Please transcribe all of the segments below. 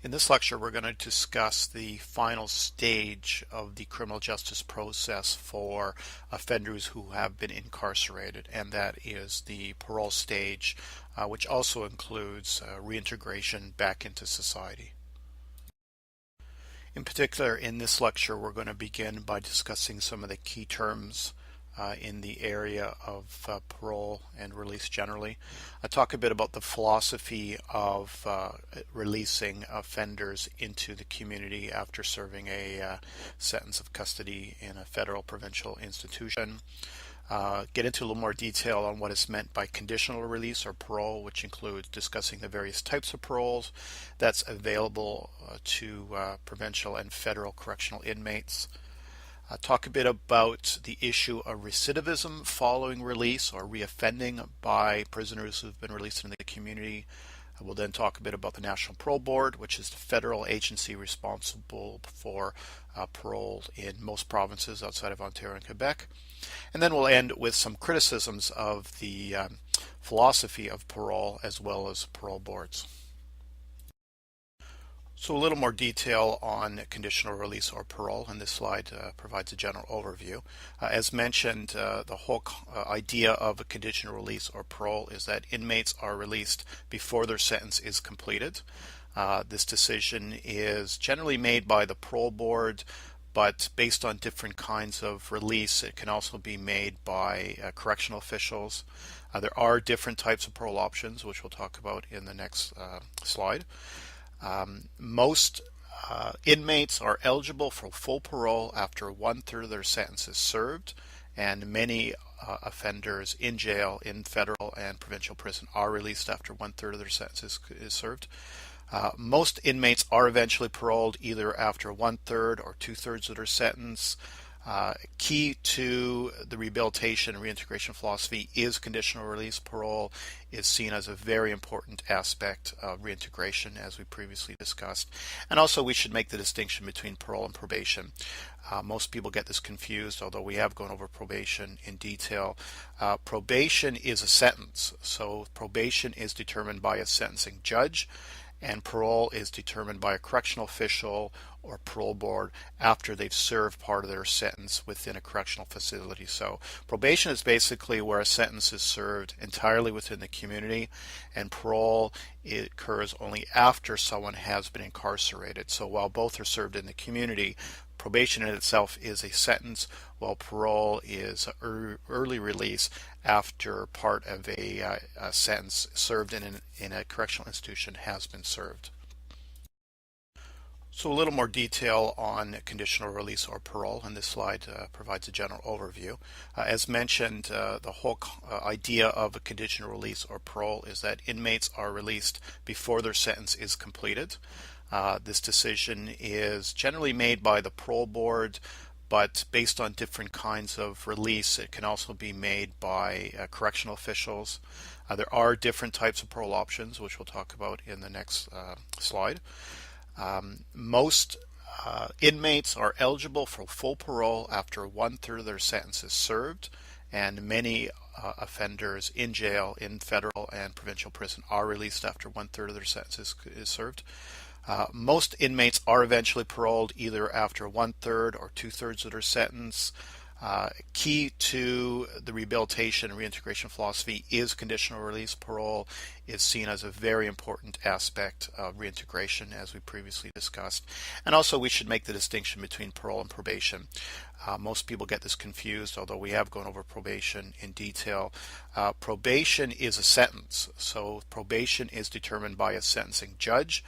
In this lecture, we're going to discuss the final stage of the criminal justice process for offenders who have been incarcerated, and that is the parole stage, which also includes reintegration back into society. In particular, in this lecture, we're going to begin by discussing some of the key terms in the area of parole and release generally. I talk a bit about the philosophy of releasing offenders into the community after serving a sentence of custody in a federal provincial institution. Get into a little more detail on what is meant by conditional release or parole, which includes discussing the various types of paroles that's available to provincial and federal correctional inmates. Talk a bit about the issue of recidivism following release or reoffending by prisoners who've been released into the community. We'll then talk a bit about the National Parole Board, which is the federal agency responsible for parole in most provinces outside of Ontario and Quebec. And then we'll end with some criticisms of the philosophy of parole as well as parole boards. So a little more detail on conditional release or parole, and this slide provides a general overview. As mentioned, the whole idea of a conditional release or parole is that inmates are released before their sentence is completed. This decision is generally made by the parole board, but based on different kinds of release, it can also be made by correctional officials. There are different types of parole options, which we'll talk about in the next slide. Most inmates are eligible for full parole after 1/3 of their sentence is served, and many offenders in jail in federal and provincial prison are released after 1/3 of their sentence is served. Most inmates are eventually paroled either after 1/3 or 2/3 of their sentence. Key to the rehabilitation and reintegration philosophy is conditional release. Parole is seen as a very important aspect of reintegration, as we previously discussed. And also we should make the distinction between parole and probation. Most people get this confused, although we have gone over probation in detail. Probation is a sentence, so probation is determined by a sentencing judge, and parole is determined by a correctional official or parole board after they've served part of their sentence within a correctional facility. So probation is basically where a sentence is served entirely within the community, and parole occurs only after someone has been incarcerated. So while both are served in the community, probation in itself is a sentence, while parole is early release after part of a sentence served in a correctional institution has been served. So a little more detail on conditional release or parole, and this slide provides a general overview. As mentioned, the whole idea of a conditional release or parole is that inmates are released before their sentence is completed. This decision is generally made by the parole board, but based on different kinds of release, it can also be made by correctional officials. There are different types of parole options, which we'll talk about in the next slide. Most inmates are eligible for full parole after 1/3 of their sentence is served, and many offenders in jail in federal and provincial prison are released after 1/3 of their sentence is served. Most inmates are eventually paroled either after 1/3 or 2/3 of their sentence. Key to the rehabilitation and reintegration philosophy is conditional release. Parole is seen as a very important aspect of reintegration, as we previously discussed. And also we should make the distinction between parole and probation. Most people get this confused, although we have gone over probation in detail. Probation is a sentence, so probation is determined by a sentencing judge,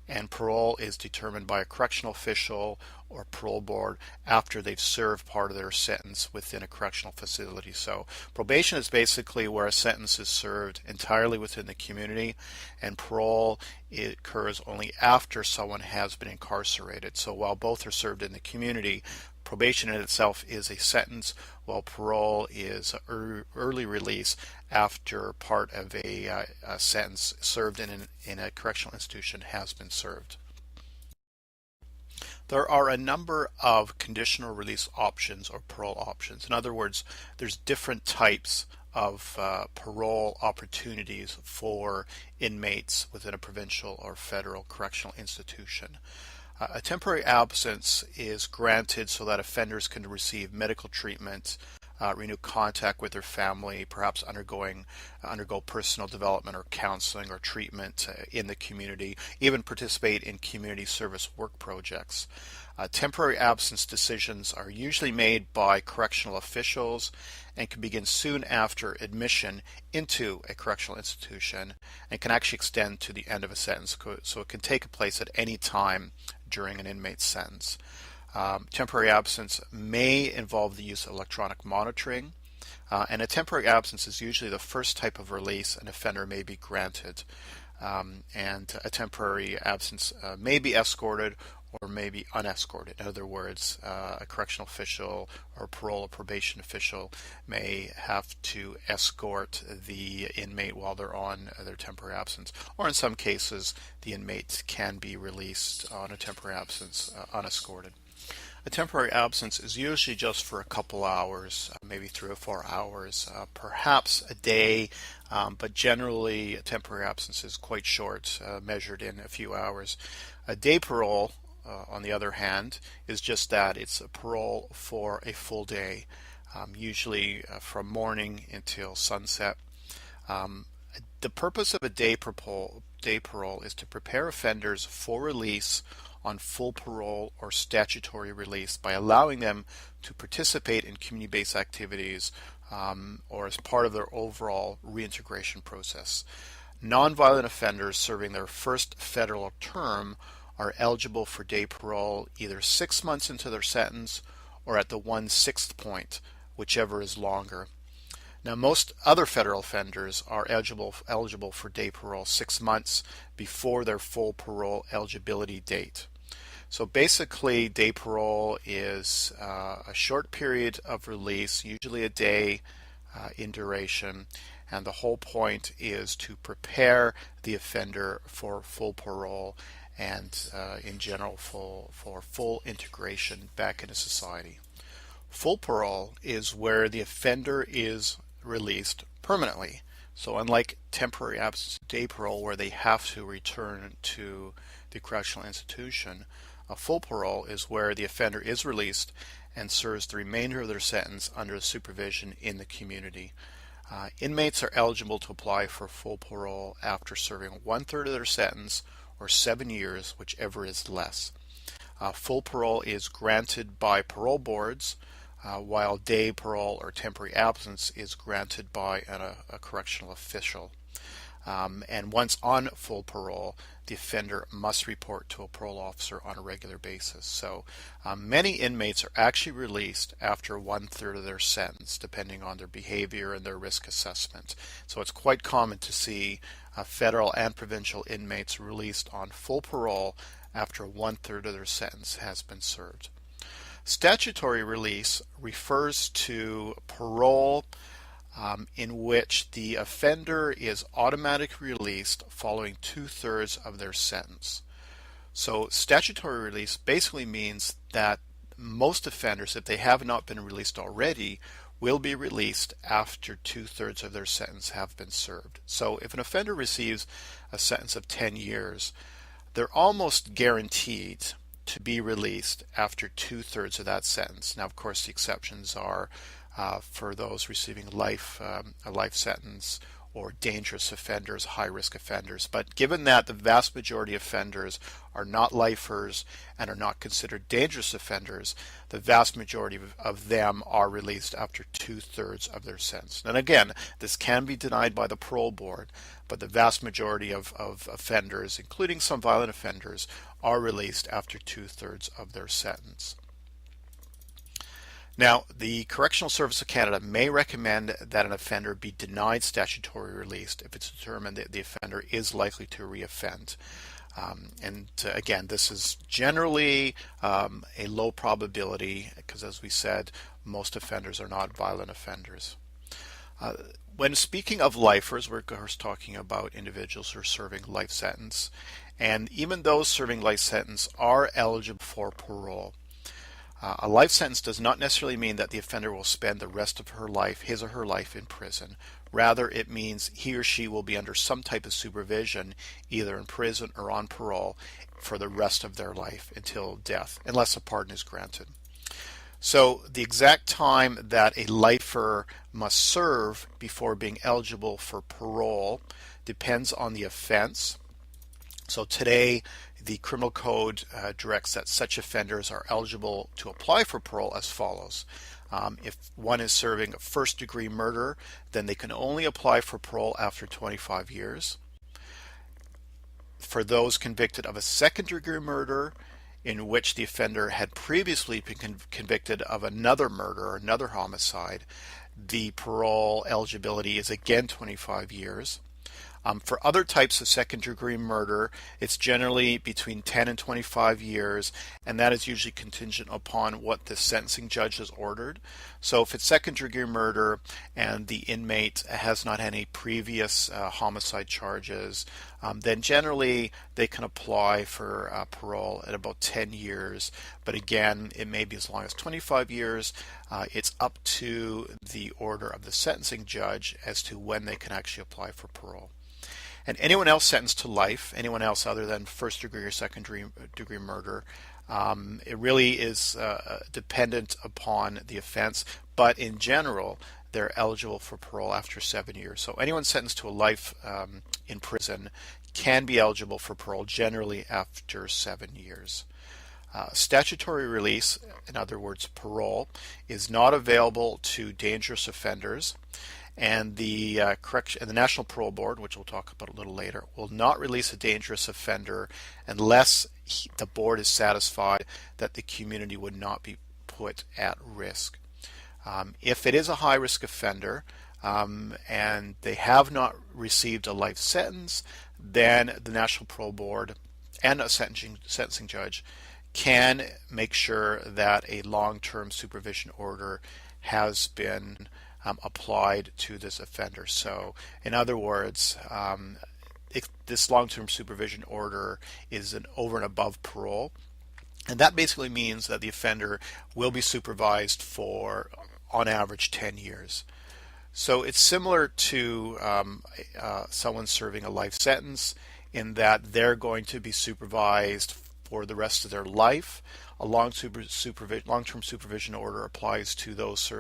and parole is determined by a correctional official or parole board after they've served part of their sentence within a correctional facility. So probation is basically where a sentence is served entirely within the community, and parole occurs only after someone has been incarcerated. So while both are served in the community, probation in itself is a sentence, while parole is early release after part of a sentence served in a correctional institution has been served. There are a number of conditional release options or parole options. In other words, there's different types of parole opportunities for inmates within a provincial or federal correctional institution. A temporary absence is granted so that offenders can receive medical treatment, renew contact with their family, perhaps undergo personal development or counseling or treatment in the community, even participate in community service work projects. Temporary absence decisions are usually made by correctional officials and can begin soon after admission into a correctional institution and can actually extend to the end of a sentence, so it can take place at any time during an inmate's sentence. Temporary absence may involve the use of electronic monitoring, and a temporary absence is usually the first type of release an offender may be granted. And a temporary absence may be escorted or may be unescorted. In other words, a correctional official or parole or probation official may have to escort the inmate while they're on their temporary absence, or in some cases the inmate can be released on a temporary absence unescorted. A temporary absence is usually just for a couple hours, maybe 3 or 4 hours, perhaps a day, but generally a temporary absence is quite short, measured in a few hours. A day parole, on the other hand, is just that. It's a parole for a full day, usually from morning until sunset. The purpose of a day parole is to prepare offenders for release on full parole or statutory release by allowing them to participate in community-based activities or as part of their overall reintegration process. Nonviolent offenders serving their first federal term are eligible for day parole either 6 months into their sentence or at the 1/6 point, whichever is longer. Now, most other federal offenders are eligible for day parole 6 months before their full parole eligibility date. So basically, day parole is a short period of release, usually a day in duration, and the whole point is to prepare the offender for full parole and in general for full integration back into society. Full parole is where the offender is released permanently. So unlike temporary absence day parole where they have to return to the correctional institution, a full parole is where the offender is released and serves the remainder of their sentence under supervision in the community. Inmates are eligible to apply for full parole after serving 1/3 of their sentence or 7 years, whichever is less. Full parole is granted by parole boards, while day parole or temporary absence is granted by a correctional official. And once on full parole, the offender must report to a parole officer on a regular basis. So many inmates are actually released after 1/3 of their sentence, depending on their behavior and their risk assessment. So it's quite common to see federal and provincial inmates released on full parole after 1/3 of their sentence has been served. Statutory release refers to parole in which the offender is automatically released following 2/3 of their sentence. So statutory release basically means that most offenders, if they have not been released already, will be released after 2/3 of their sentence have been served. So if an offender receives a sentence of 10 years, they're almost guaranteed to be released after 2/3 of that sentence. Now, of course, the exceptions are for those receiving a life sentence or dangerous offenders, high-risk offenders. But given that the vast majority of offenders are not lifers and are not considered dangerous offenders, the vast majority of them are released after 2/3 of their sentence. And again, this can be denied by the parole board, but the vast majority of offenders, including some violent offenders, are released after 2/3 of their sentence. Now, the Correctional Service of Canada may recommend that an offender be denied statutory release if it's determined that the offender is likely to reoffend. Again, this is generally a low probability because, as we said, most offenders are not violent offenders. When speaking of lifers, we're of course talking about individuals who are serving life sentence, and even those serving life sentence are eligible for parole. A life sentence does not necessarily mean that the offender will spend the rest of her life, his or her life, in prison. Rather, it means he or she will be under some type of supervision, either in prison or on parole, for the rest of their life until death, unless a pardon is granted. So the exact time that a lifer must serve before being eligible for parole depends on the offense. So today, the criminal code directs that such offenders are eligible to apply for parole as follows. If one is serving a first-degree murder, then they can only apply for parole after 25 years. For those convicted of a second-degree murder, in which the offender had previously been convicted of another murder or another homicide, the parole eligibility is again 25 years. For other types of second-degree murder, it's generally between 10 and 25 years, and that is usually contingent upon what the sentencing judge has ordered. So if it's second-degree murder and the inmate has not had any previous homicide charges, then generally they can apply for parole at about 10 years. But again, it may be as long as 25 years. It's up to the order of the sentencing judge as to when they can actually apply for parole. And anyone else sentenced to life, anyone else other than first degree or second degree murder, it really is dependent upon the offense, but in general, they're eligible for parole after 7 years. So anyone sentenced to a life in prison can be eligible for parole generally after 7 years. Statutory release, in other words parole, is not available to dangerous offenders. And the National Parole Board, which we'll talk about a little later, will not release a dangerous offender unless the board is satisfied that the community would not be put at risk. If it is a high-risk offender and they have not received a life sentence, then the National Parole Board and a sentencing judge can make sure that a long-term supervision order has been applied to this offender. So in other words, this long-term supervision order is over and above parole, and that basically means that the offender will be supervised for on average 10 years. So it's similar to someone serving a life sentence in that they're going to be supervised for the rest of their life. A long-term supervision order applies to those who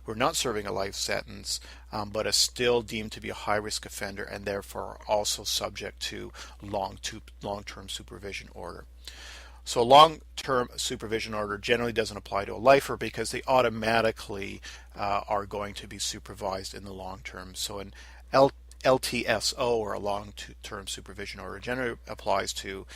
are not serving a life sentence, but are still deemed to be a high-risk offender and therefore are also subject to long-term supervision order. So a long-term supervision order generally doesn't apply to a lifer because they automatically are going to be supervised in the long term. So an LTSO, or a long-term supervision order, generally applies to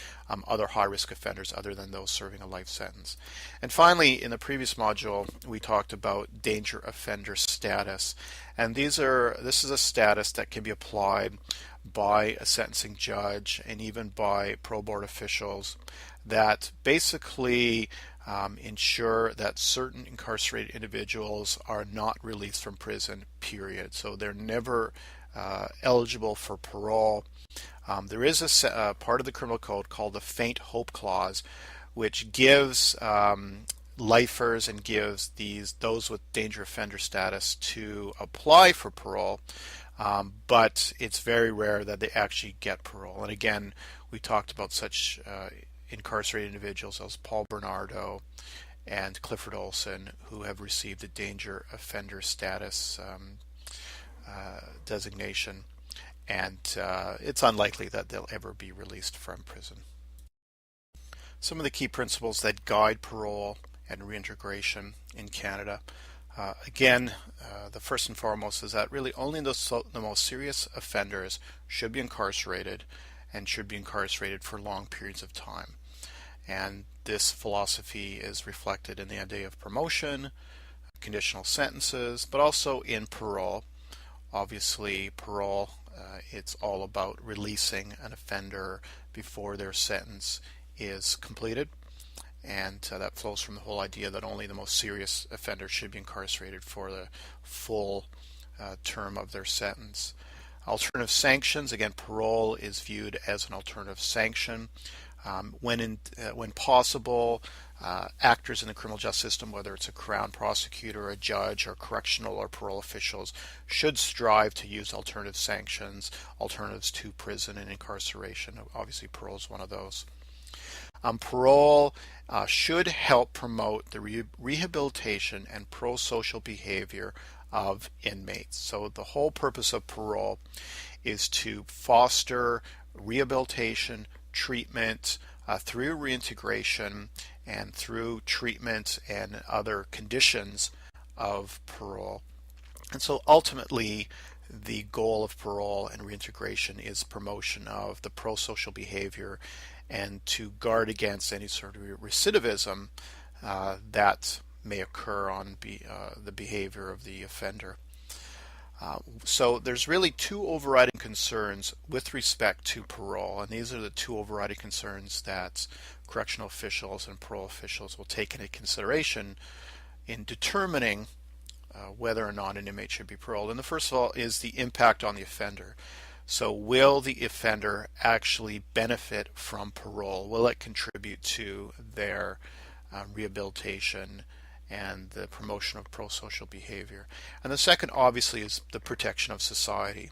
other high-risk offenders other than those serving a life sentence. And finally, in the previous module, we talked about danger offender status. And this is a status that can be applied by a sentencing judge and even by parole board officials that basically ensure that certain incarcerated individuals are not released from prison, period. So they're never eligible for parole. There is a part of the criminal code called the faint hope clause, which gives lifers and gives those with danger offender status to apply for parole, but it's very rare that they actually get parole. And again, we talked about such incarcerated individuals as Paul Bernardo and Clifford Olson, who have received a danger offender status designation, and it's unlikely that they'll ever be released from prison. Some of the key principles that guide parole and reintegration in Canada. Again, the first and foremost is that really only the most serious offenders should be incarcerated and should be incarcerated for long periods of time. And this philosophy is reflected in the idea of promotion, conditional sentences, but also in parole. Obviously, parole, it's all about releasing an offender before their sentence is completed. And that flows from the whole idea that only the most serious offenders should be incarcerated for the full term of their sentence. Alternative sanctions, again, parole is viewed as an alternative sanction. When possible, actors in the criminal justice system, whether it's a Crown prosecutor, a judge, or correctional or parole officials, should strive to use alternative sanctions, alternatives to prison and incarceration. Obviously, parole is one of those. Parole should help promote the rehabilitation and pro-social behavior of inmates. So the whole purpose of parole is to foster rehabilitation, treatment through reintegration and through treatment and other conditions of parole. And so ultimately, the goal of parole and reintegration is promotion of the pro-social behavior and to guard against any sort of recidivism that may occur on the behavior of the offender. So there's really two overriding concerns with respect to parole, and these are the two overriding concerns that correctional officials and parole officials will take into consideration in determining whether or not an inmate should be paroled. And the first of all is the impact on the offender. So will the offender actually benefit from parole? Will it contribute to their rehabilitation and the promotion of pro-social behavior? And the second, obviously, is the protection of society.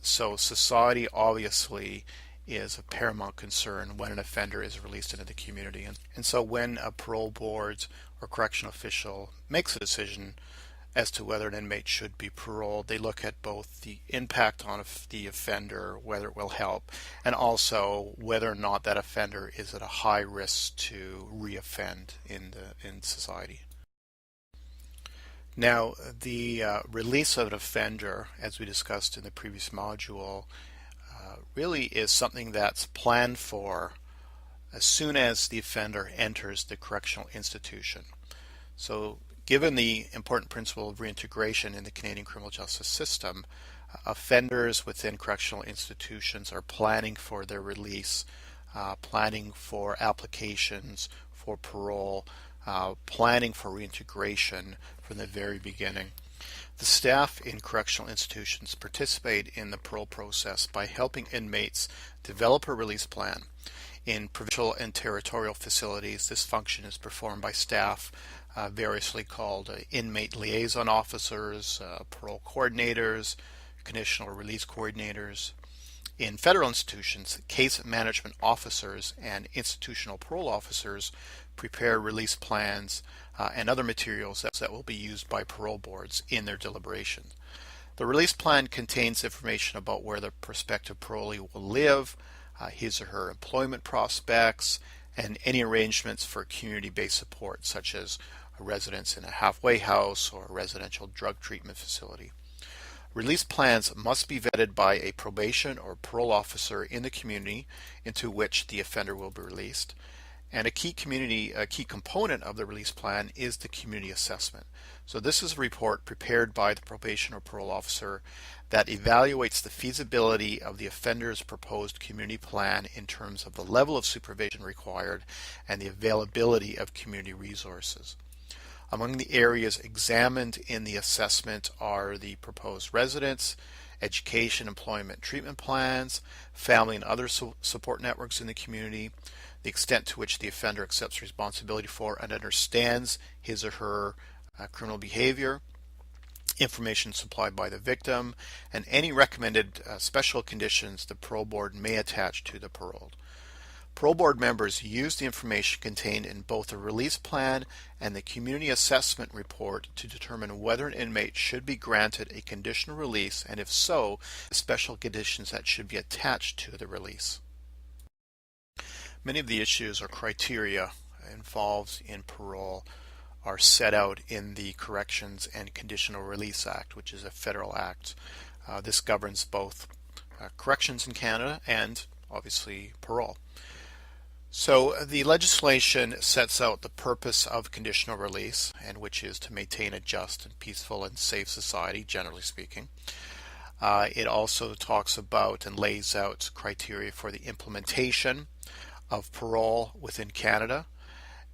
So society obviously is a paramount concern when an offender is released into the community. And so when a parole board or correctional official makes a decision as to whether an inmate should be paroled, they look at both the impact on the offender, whether it will help, and also whether or not that offender is at a high risk to reoffend in society. Now, the release of an offender, as we discussed in the previous module, really is something that's planned for as soon as the offender enters the correctional institution. So given the important principle of reintegration in the Canadian criminal justice system, offenders within correctional institutions are planning for their release, planning for applications for parole, planning for reintegration from the very beginning. The staff in correctional institutions participate in the parole process by helping inmates develop a release plan. In provincial and territorial facilities, this function is performed by staff variously called inmate liaison officers, parole coordinators, conditional release coordinators. In federal institutions, case management officers and institutional parole officers prepare release plans and other materials that will be used by parole boards in their deliberations. The release plan contains information about where the prospective parolee will live, his or her employment prospects, and any arrangements for community-based support, such as a residence in a halfway house or a residential drug treatment facility. Release plans must be vetted by a probation or parole officer in the community into which the offender will be released. And a key component of the release plan is the community assessment. So this is a report prepared by the probation or parole officer that evaluates the feasibility of the offender's proposed community plan in terms of the level of supervision required and the availability of community resources. Among the areas examined in the assessment are the proposed residence, education, employment, treatment plans, family and other support networks in the community, the extent to which the offender accepts responsibility for and understands his or her criminal behavior, information supplied by the victim, and any recommended special conditions the parole board may attach to the paroled. Parole board members use the information contained in both the release plan and the community assessment report to determine whether an inmate should be granted a conditional release, and if so, the special conditions that should be attached to the release. Many of the issues or criteria involved in parole are set out in the Corrections and Conditional Release Act, which is a federal act. This governs both corrections in Canada and obviously parole. So the legislation sets out the purpose of conditional release, and which is to maintain a just and peaceful and safe society, generally speaking. It also talks about and lays out criteria for the implementation of parole within Canada,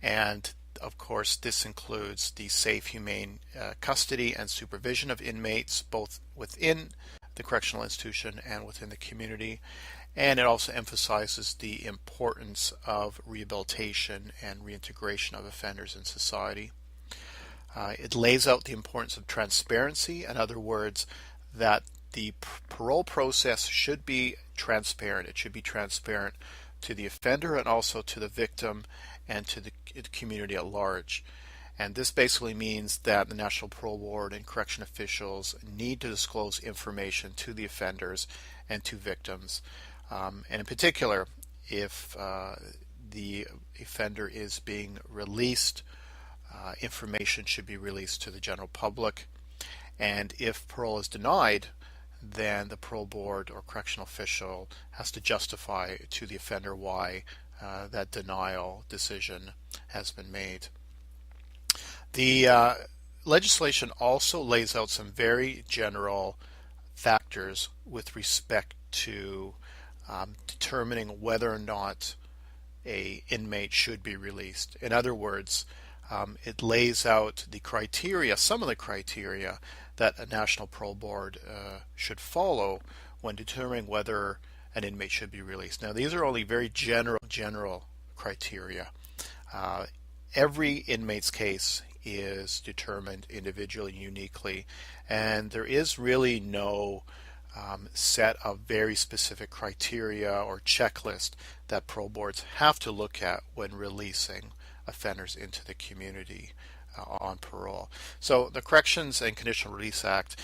and of course this includes the safe, humane custody and supervision of inmates both within the correctional institution and within the community. and it also emphasizes the importance of rehabilitation and reintegration of offenders in society. It lays out the importance of transparency. In other words, that the parole process should be transparent. It should be transparent to the offender and also to the victim and to the community at large. And this basically means that the National Parole Board and correction officials need to disclose information to the offenders and to victims. And in particular, if the offender is being released, information should be released to the general public. And if parole is denied, then the parole board or correctional official has to justify to the offender why that denial decision has been made. The legislation also lays out some very general factors with respect to determining whether or not an inmate should be released. In other words, it lays out the criteria, some of the criteria that a National Parole Board should follow when determining whether an inmate should be released. Now, these are only very general criteria. Every inmate's case is determined individually, uniquely, and there is really no set of very specific criteria or checklist that parole boards have to look at when releasing offenders into the community on parole. So the Corrections and Conditional Release Act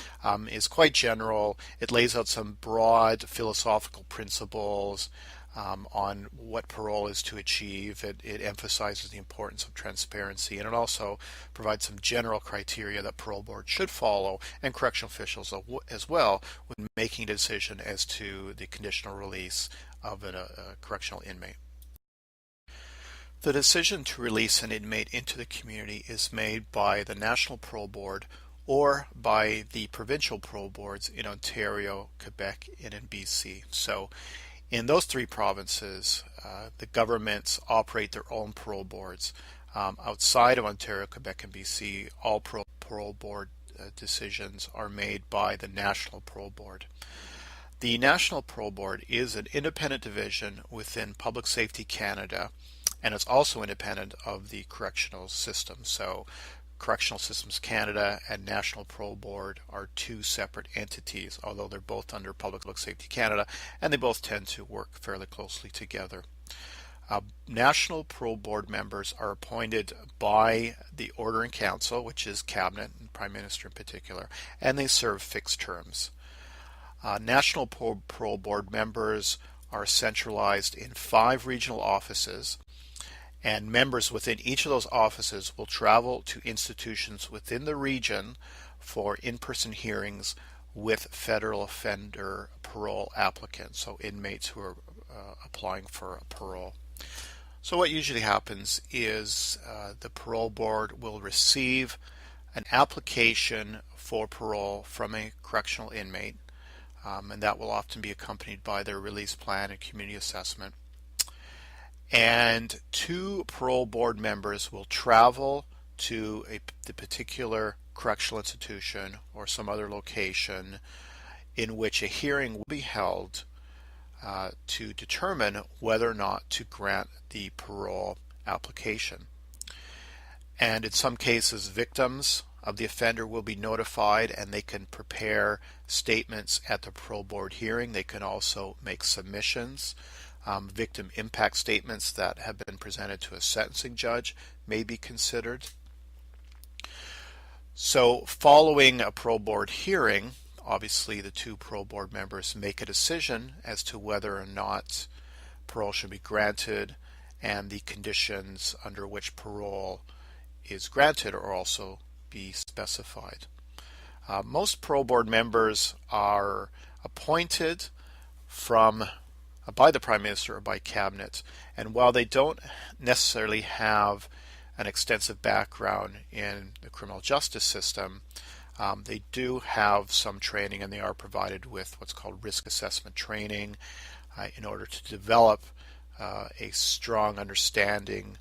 is quite general. It lays out some broad philosophical principles on what parole is to achieve. It emphasizes the importance of transparency, and it also provides some general criteria that parole boards should follow and correctional officials as well when making a decision as to the conditional release of a correctional inmate. The decision to release an inmate into the community is made by the National Parole Board or by the provincial parole boards in Ontario, Quebec, and in BC. So in those three provinces, the governments operate their own parole boards. Outside of Ontario, Quebec, and BC, all parole board decisions are made by the National Parole Board. The National Parole Board is an independent division within Public Safety Canada, and it's also independent of the correctional system. So Correctional Systems Canada and National Parole Board are two separate entities, although they're both under Public Safety Canada, and they both tend to work fairly closely together. National Parole Board members are appointed by the Ordering Council, which is Cabinet and Prime Minister in particular, and they serve fixed terms. National Parole Board members are centralized in 5 regional offices, and members within each of those offices will travel to institutions within the region for in-person hearings with federal offender parole applicants, so inmates who are applying for parole. So what usually happens is the parole board will receive an application for parole from a correctional inmate, and that will often be accompanied by their release plan and community assessment. And 2 parole board members will travel to the particular correctional institution or some other location in which a hearing will be held to determine whether or not to grant the parole application. And in some cases, victims of the offender will be notified, and they can prepare statements at the parole board hearing. They can also make submissions. Victim impact statements that have been presented to a sentencing judge may be considered. So following a parole board hearing, obviously the 2 parole board members make a decision as to whether or not parole should be granted, and the conditions under which parole is granted are also be specified. Most parole board members are appointed by the Prime Minister or by Cabinet, and while they don't necessarily have an extensive background in the criminal justice system, they do have some training, and they are provided with what's called risk assessment training in order to develop a strong understanding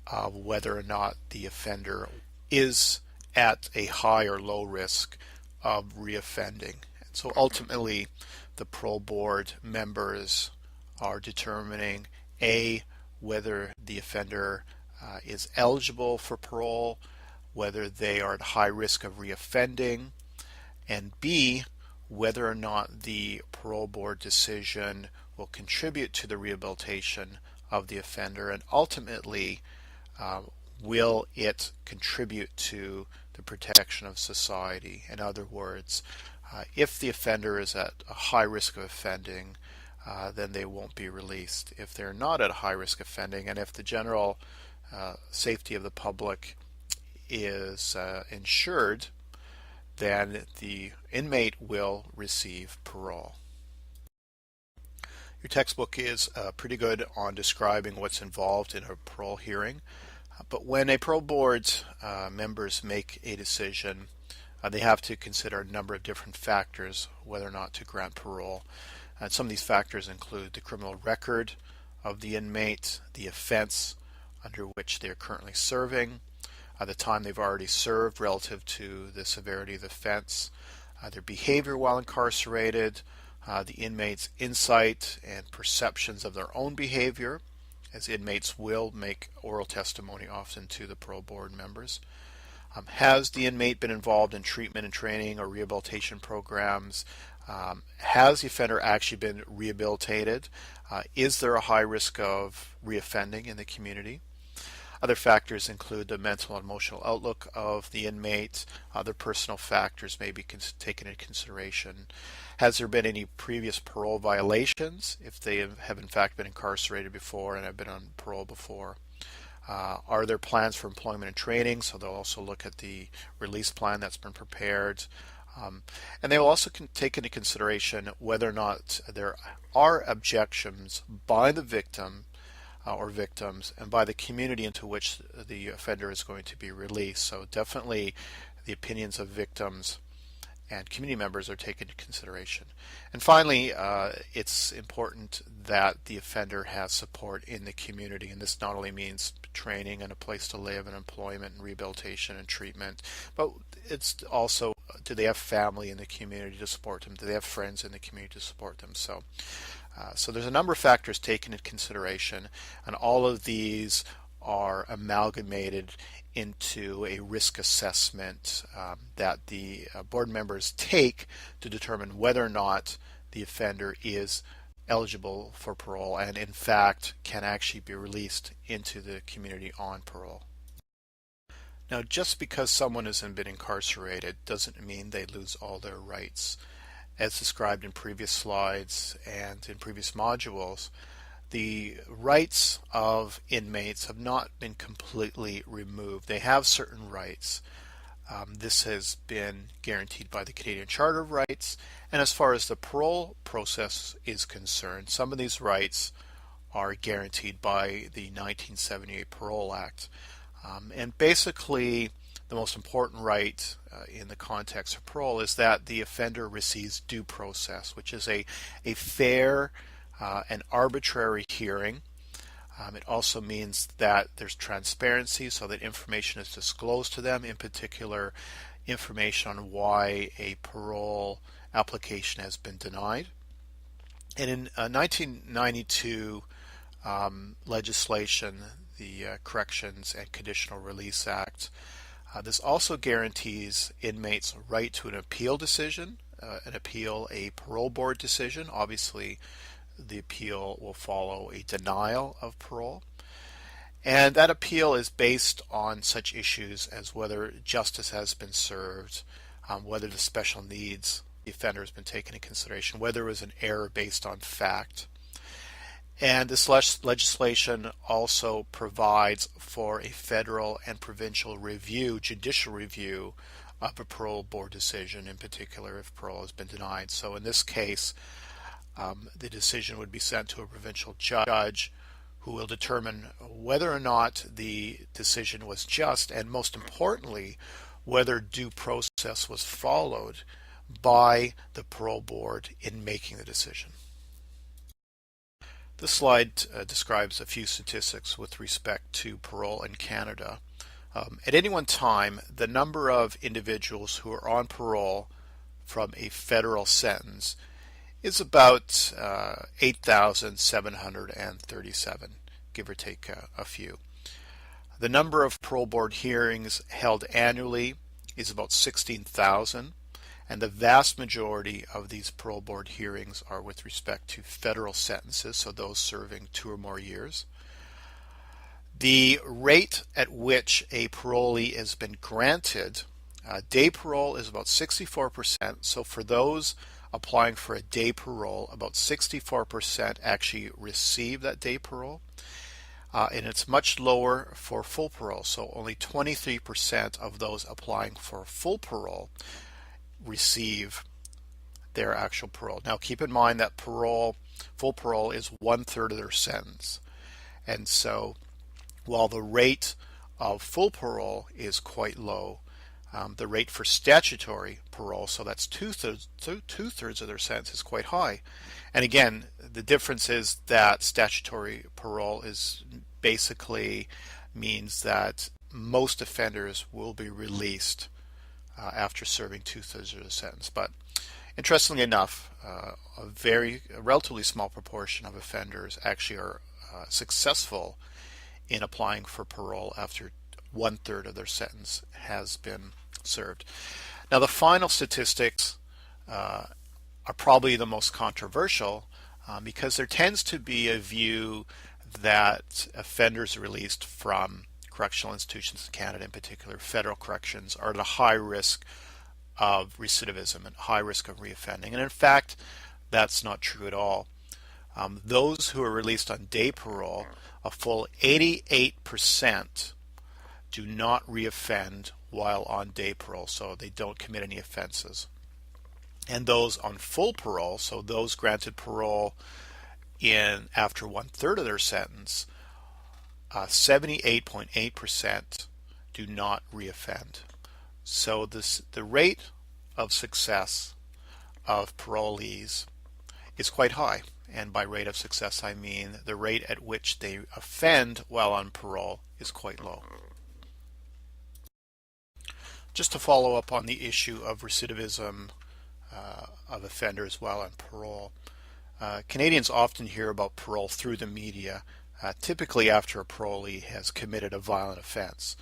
of whether or not the offender is at a high or low risk of reoffending. And so ultimately, the parole board members are determining A, whether the offender is eligible for parole, whether they are at high risk of reoffending, and B, whether or not the parole board decision will contribute to the rehabilitation of the offender, and ultimately will it contribute to the protection of society. In other words, if the offender is at a high risk of offending, then they won't be released. If they're not at a high risk of offending, and if the general safety of the public is ensured, then the inmate will receive parole. Your textbook is pretty good on describing what's involved in a parole hearing, but when a parole board members make a decision, they have to consider a number of different factors whether or not to grant parole. And some of these factors include the criminal record of the inmate, the offense under which they are currently serving, the time they've already served relative to the severity of the offense, their behavior while incarcerated, the inmate's insight and perceptions of their own behavior, as inmates will make oral testimony often to the parole board members. Has the inmate been involved in treatment and training or rehabilitation programs? Has the offender actually been rehabilitated? Is there a high risk of reoffending in the community? Other factors include the mental and emotional outlook of the inmate. Other personal factors may be taken into consideration. Has there been any previous parole violations, if they have in fact been incarcerated before and have been on parole before? Are there plans for employment and training? So they'll also look at the release plan that's been prepared. And they will also take into consideration whether or not there are objections by the victim or victims and by the community into which the offender is going to be released. So definitely the opinions of victims and community members are taken into consideration. And finally, it's important that the offender has support in the community, and this not only means training and a place to live and employment and rehabilitation and treatment, but it's also, do they have family in the community to support them? Do they have friends in the community to support them? So there's a number of factors taken into consideration, and all of these are amalgamated into a risk assessment that the board members take to determine whether or not the offender is eligible for parole and in fact can actually be released into the community on parole. Now, just because someone hasn't been incarcerated doesn't mean they lose all their rights. As described in previous slides and in previous modules, the rights of inmates have not been completely removed. They have certain rights. This has been guaranteed by the Canadian Charter of Rights, and as far as the parole process is concerned, some of these rights are guaranteed by the 1978 Parole Act. And basically, the most important right in the context of parole is that the offender receives due process, which is a fair and arbitrary hearing. It also means that there's transparency so that information is disclosed to them, in particular information on why a parole application has been denied. And in 1992 legislation, the Corrections and Conditional Release Act, this also guarantees inmates' right to an appeal decision, a parole board decision. Obviously, the appeal will follow a denial of parole. And that appeal is based on such issues as whether justice has been served, whether the special needs of the offender has been taken into consideration, whether it was an error based on fact. And this legislation also provides for a federal and provincial review, judicial review of a parole board decision, in particular if parole has been denied. So in this case, the decision would be sent to a provincial judge who will determine whether or not the decision was just, and most importantly, whether due process was followed by the parole board in making the decision. This slide describes a few statistics with respect to parole in Canada. At any one time, the number of individuals who are on parole from a federal sentence is about 8,737, give or take a few. The number of parole board hearings held annually is about 16,000, and the vast majority of these parole board hearings are with respect to federal sentences, so those serving 2 or more years. The rate at which a parolee has been granted, day parole is about 64%, so for those applying for a day parole, about 64% actually receive that day parole. And it's much lower for full parole, so only 23% of those applying for full parole receive their actual parole. Now keep in mind that full parole is 1/3 of their sentence. And so while the rate of full parole is quite low, the rate for statutory parole, so that's two-thirds of their sentence, is quite high. And again, the difference is that statutory parole is basically means that most offenders will be released after serving 2/3 of the sentence. But interestingly enough, a relatively small proportion of offenders actually are successful in applying for parole after 1/3 of their sentence has been served. Now the final statistics are probably the most controversial because there tends to be a view that offenders released from correctional institutions in Canada, in particular federal corrections, are at a high risk of recidivism and high risk of reoffending. And in fact, that's not true at all. Those who are released on day parole, a full 88% do not reoffend while on day parole, so they don't commit any offenses. And those on full parole, so those granted parole after 1/3 of their sentence, 78.8% do not reoffend. So the rate of success of parolees is quite high. And by rate of success, I mean the rate at which they offend while on parole is quite low. Just to follow up on the issue of recidivism of offenders while on parole, Canadians often hear about parole through the media, typically after a parolee has committed a violent offense.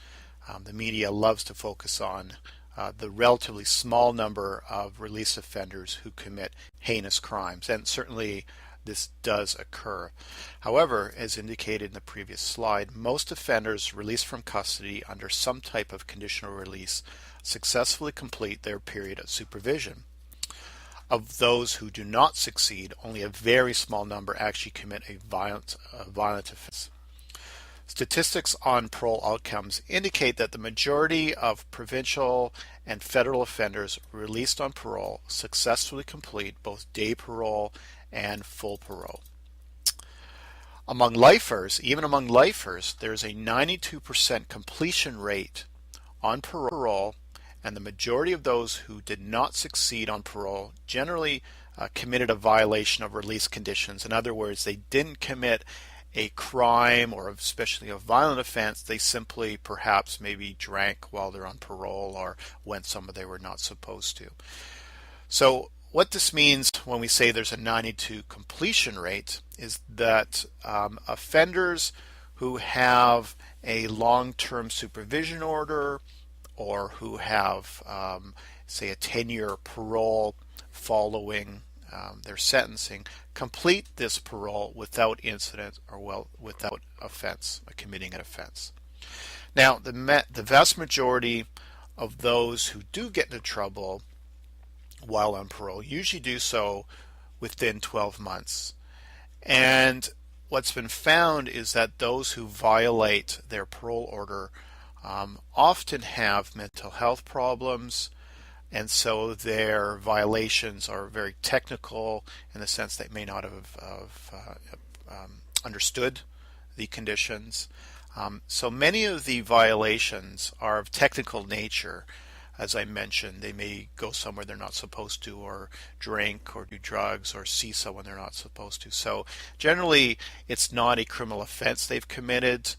The media loves to focus on the relatively small number of released offenders who commit heinous crimes, and certainly this does occur. However, as indicated in the previous slide, most offenders released from custody under some type of conditional release successfully complete their period of supervision. Of those who do not succeed, only a very small number actually commit a violent offense. Statistics on parole outcomes indicate that the majority of provincial and federal offenders released on parole successfully complete both day parole and full parole. Among lifers, even among lifers, there's a 92% completion rate on parole, and the majority of those who did not succeed on parole generally committed a violation of release conditions. In other words, they didn't commit a crime or especially a violent offense. They simply perhaps maybe drank while they're on parole or went somewhere they were not supposed to. So what this means when we say there's a 92 completion rate is that offenders who have a long-term supervision order or who have, say, a 10-year parole following their sentencing, complete this parole without incident or without offense, committing an offense. Now, the vast majority of those who do get into trouble while on parole usually do so within 12 months. And what's been found is that those who violate their parole order often have mental health problems, and so their violations are very technical in the sense they may not have understood the conditions. So many of the violations are of technical nature. As I mentioned, they may go somewhere they're not supposed to, or drink, or do drugs, or see someone they're not supposed to. So generally, it's not a criminal offense they've committed.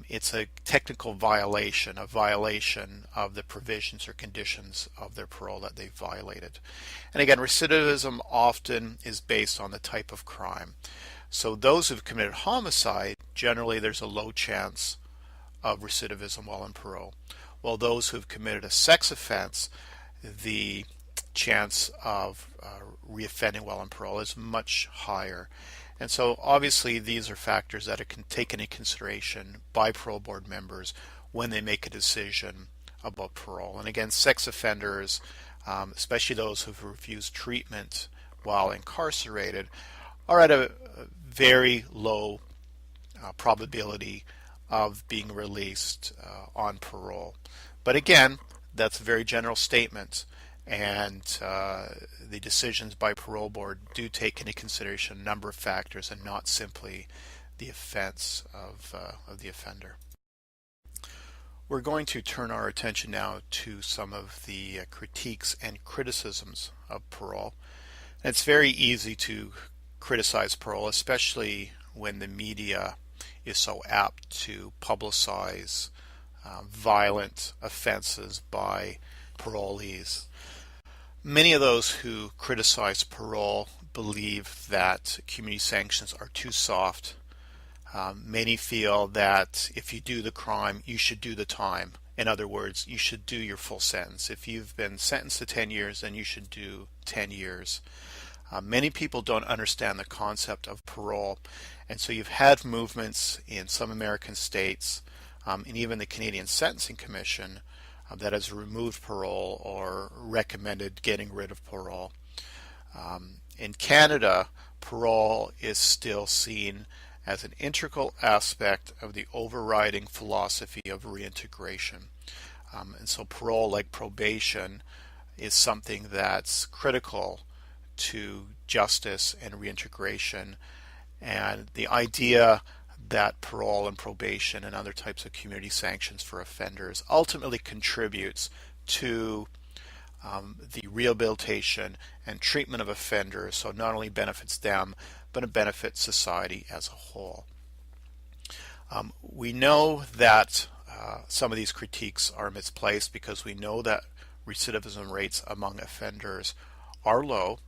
it's a technical violation, a violation of the provisions or conditions of their parole that they've violated. And again, recidivism often is based on the type of crime. So those who've committed homicide, generally there's a low chance of recidivism while on parole. While those who've committed a sex offense, the chance of reoffending while on parole is much higher. And so obviously these are factors that are taken into consideration by parole board members when they make a decision about parole. And again, sex offenders, especially those who've refused treatment while incarcerated, are at a very low probability of being released on parole. But again, that's a very general statement, and the decisions by parole board do take into consideration a number of factors and not simply the offense of the offender. We're going to turn our attention now to some of the critiques and criticisms of parole. And it's very easy to criticize parole, especially when the media is so apt to publicize violent offenses by parolees. Many of those who criticize parole believe that community sanctions are too soft. Many feel that if you do the crime, you should do the time. In other words, you should do your full sentence. If you've been sentenced to 10 years, then you should do 10 years. Many people don't understand the concept of parole, and so you've had movements in some American states and even the Canadian Sentencing Commission that has removed parole or recommended getting rid of parole. In Canada, parole is still seen as an integral aspect of the overriding philosophy of reintegration. And so parole, like probation, is something that's critical to justice and reintegration. And the idea that parole and probation and other types of community sanctions for offenders ultimately contributes to the rehabilitation and treatment of offenders, so it not only benefits them, but it benefits society as a whole. We know that some of these critiques are misplaced because we know that recidivism rates among offenders are low.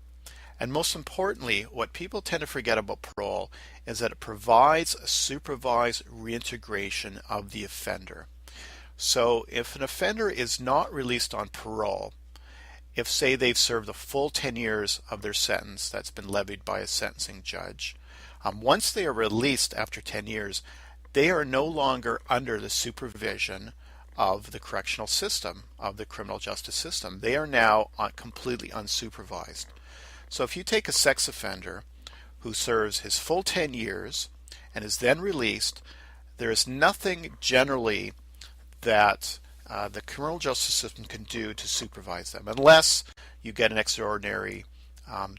And most importantly, what people tend to forget about parole is that it provides a supervised reintegration of the offender. So if an offender is not released on parole, if say they've served the full 10 years of their sentence that's been levied by a sentencing judge, once they are released after 10 years, they are no longer under the supervision of the correctional system, of the criminal justice system. They are now completely unsupervised. So if you take a sex offender who serves his full 10 years and is then released, there is nothing generally that the criminal justice system can do to supervise them, unless you get an extraordinary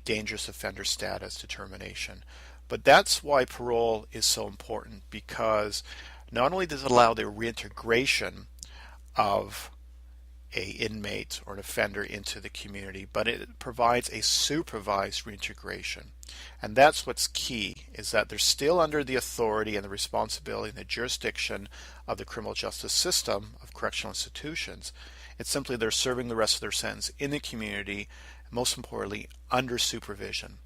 dangerous offender status determination. But that's why parole is so important, because not only does it allow the reintegration of an inmate or an offender into the community, but it provides a supervised reintegration. And that's what's key, is that they're still under the authority and the responsibility and the jurisdiction of the criminal justice system, of correctional institutions. It's simply they're serving the rest of their sentence in the community, most importantly, under supervision.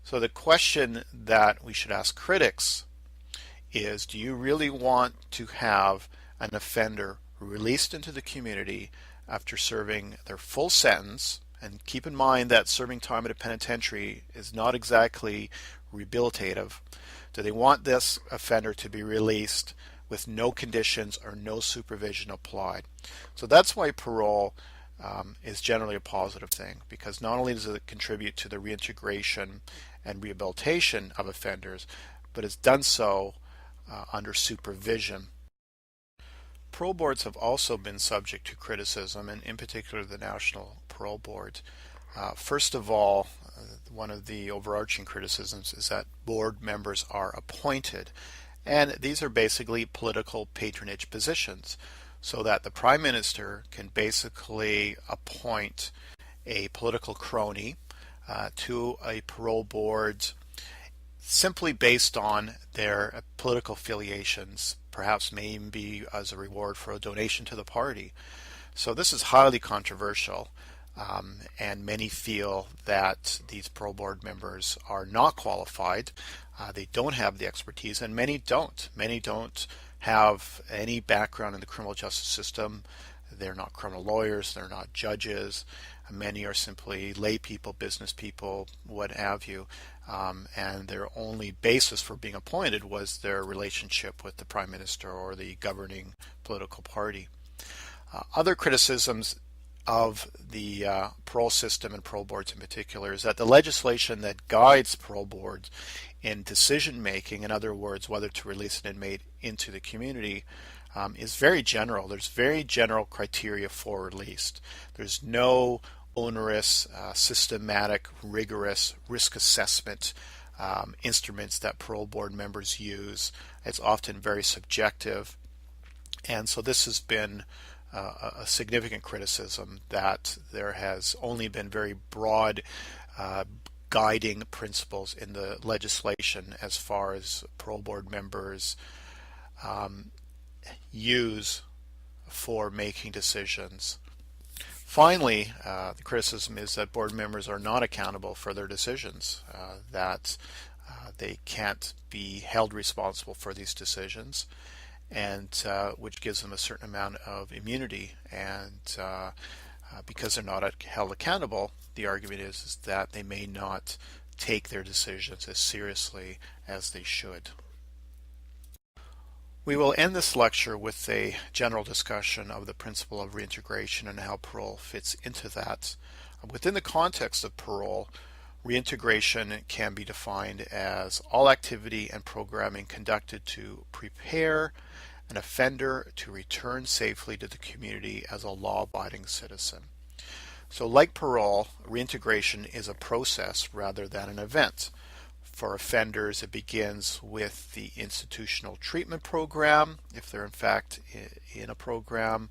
So the question that we should ask critics is, do you really want to have an offender released into the community after serving their full sentence? And keep in mind that serving time at a penitentiary is not exactly rehabilitative. Do they want this offender to be released with no conditions or no supervision applied? So that's why parole is generally a positive thing, because not only does it contribute to the reintegration and rehabilitation of offenders, but it's done so under supervision. Parole boards have also been subject to criticism, and in particular the National Parole Board. First of all, one of the overarching criticisms is that board members are appointed, and these are basically political patronage positions, so that the Prime Minister can basically appoint a political crony to a parole board simply based on their political affiliations, perhaps may even be as a reward for a donation to the party. So this is highly controversial, and many feel that these parole board members are not qualified. They don't have the expertise, and many don't. Many don't have any background in the criminal justice system. They're not criminal lawyers, they're not judges. Many are simply lay people, business people, what have you. And their only basis for being appointed was their relationship with the Prime Minister or the governing political party. Other criticisms of the parole system and parole boards in particular is that the legislation that guides parole boards in decision making, in other words, whether to release an inmate into the community, is very general. There's very general criteria for release. There's no onerous, systematic, rigorous risk assessment instruments that parole board members use. It's often very subjective. And so this has been a significant criticism that there has only been very broad guiding principles in the legislation as far as parole board members use for making decisions. Finally, the criticism is that board members are not accountable for their decisions, that they can't be held responsible for these decisions, and which gives them a certain amount of immunity. And because they're not held accountable, the argument is that they may not take their decisions as seriously as they should. We will end this lecture with a general discussion of the principle of reintegration and how parole fits into that. Within the context of parole, reintegration can be defined as all activity and programming conducted to prepare an offender to return safely to the community as a law-abiding citizen. So like parole, reintegration is a process rather than an event. For offenders, it begins with the institutional treatment program, if they're in fact in a program.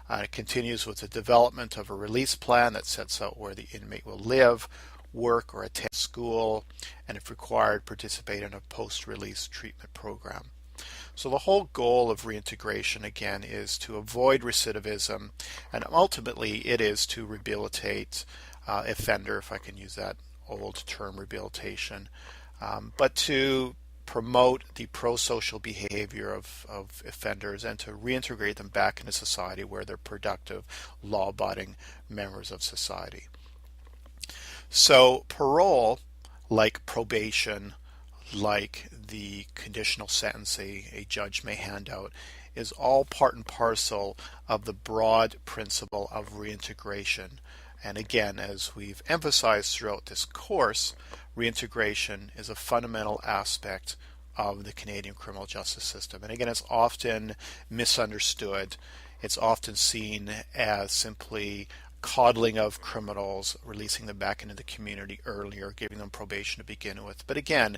It continues with the development of a release plan that sets out where the inmate will live, work, or attend school, and if required, participate in a post-release treatment program. So the whole goal of reintegration, again, is to avoid recidivism, and ultimately it is to rehabilitate offender, if I can use that old term, rehabilitation, but to promote the pro-social behavior of offenders and to reintegrate them back into society where they're productive, law-abiding members of society. So parole, like probation, like the conditional sentence a judge may hand out, is all part and parcel of the broad principle of reintegration. And again, as we've emphasized throughout this course, reintegration is a fundamental aspect of the Canadian criminal justice system. And again, it's often misunderstood. It's often seen as simply coddling of criminals, releasing them back into the community earlier, giving them probation to begin with. But again,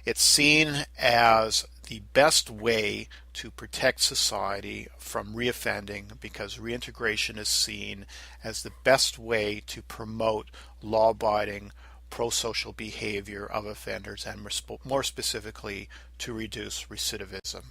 it's seen as the best way to protect society from reoffending, because reintegration is seen as the best way to promote law-abiding, pro-social behavior of offenders, and more specifically to reduce recidivism.